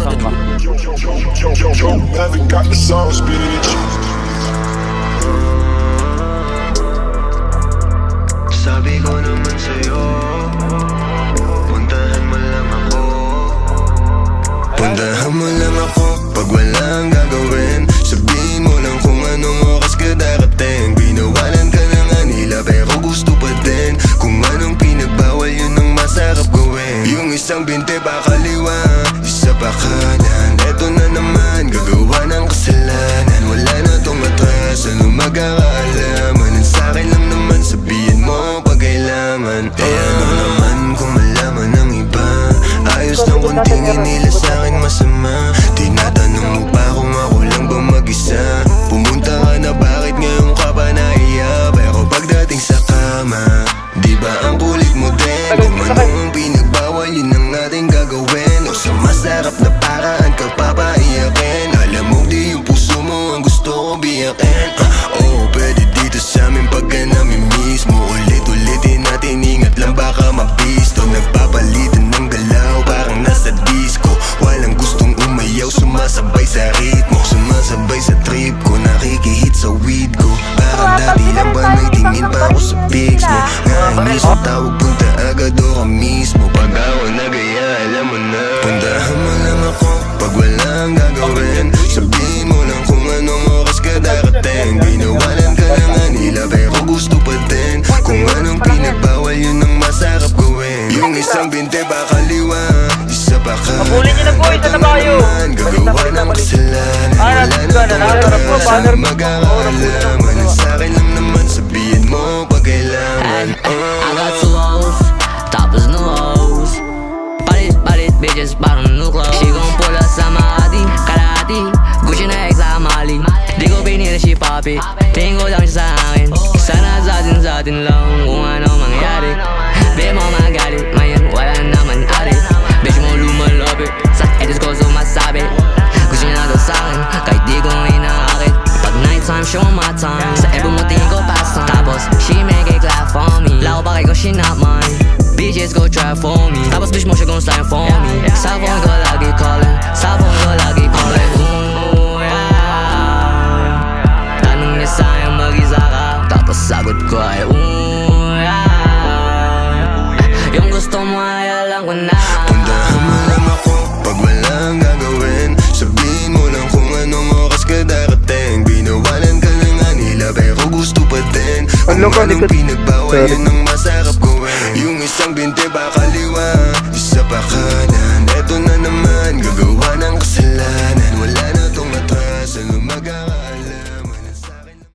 Utang ka. Haven't got the sauce, bitch. Sabi ko naman sa'yo, puntahan mo lang ako. Puntahan mo lang ako pag walang gagawin. Sabihin mo lang kung anong oras ka darating. Binawalan ka na nga nila pero gusto pa din. Kung anong pinagbawal yun ang masarap gawin. Yung isang binte pa kaliwa, isa pa kanan. Eto na naman, gagawa ng kasalanan. Wala na tong atras, ano magkakaalaman. Ang sa'kin lang naman, sabihin mo pag kailangan. Eh ano naman kung malaman ng iba. Ayos lang kung tingin nila sa'kin masama. Tinatanong mo pa kung ako lang ba mag-isa. Pumunta ka na, bakit ngayon ka pa naiya? Pero pagdating sa kama, di ba ang kulit mo din? Kung ano ang pinagbawal, yun ang ating gagawin. O sa masarap na paraan ka papaiyakin. Alam mo di yung puso mo ang gusto ko biyakin. Oo, pwede dito sa amin pagka namin mismo. Ulit-ulitin natin, ingat lang baka mabisto. Nagpapalitan ng galaw, parang nasa disco. Walang gustong umayaw, sumasabay sa ritmo. Sumasabay sa trip ko, nakikihit sa weed ko. Parang dati lang ba may tingin pa ako sa pics mo. Ngainis ang tawag, punta agad o ka mismo. Pag ako nagaya, alam mo na. Puntahan mo lang ako pag walang gagawin. Sabihin mo lang kung anong oras ka darating. Binawalan ka na nga nila pero gusto pa din. Kung anong pinagbawal yun ang masarap gawin. Yung isang binte pa kaliwa, isa pa kanan. Mapulin niyo na po, ito na ba kayo? Gagawa ng kasalanan. Wala na tong atras, ano magkakaalaman. Ang sa'kin lang naman, sabihin mo pag kailangan. I got two hoes, tapos no hoes. Palit bitches parang new clothes. She gon' pull up sa Makati, kalahati Gucci na exa Mali. Di ko pinili si Papi, tingin ko lang siya sa akin. Sana sa atin lang kung ano mangyari. Di mo magalit, ngayon wala naman ari. Bitch mo lumalapit, sa edits ko sumasabi. Gusto niya na daw sa'kin, kahit di ko inaakit. Pag nighttime, show my time. Sa ebo mo tingin ko pastime. Tapos, she make it clap for me. Lao pa kay ko, she not mine. Bitches go try for me. Tapos bitch mo siya gon' slime for me. Sa phone ko lagi calling, sa phone ko lagi calling. Ooh, yeah. Tanong niya sa'yo mag-isa ka, tapos sagot ko ay ooh, yeah. Yung gusto mo ay alam ko na. Puntahan mo lang ako pag walang gagawin. Sabihin mo lang kung anong oras ka darating. Binawalan ka na nga nila pero gusto pa din. Kung anong pinagbawal yun ang masarap gawin. Yung isang binte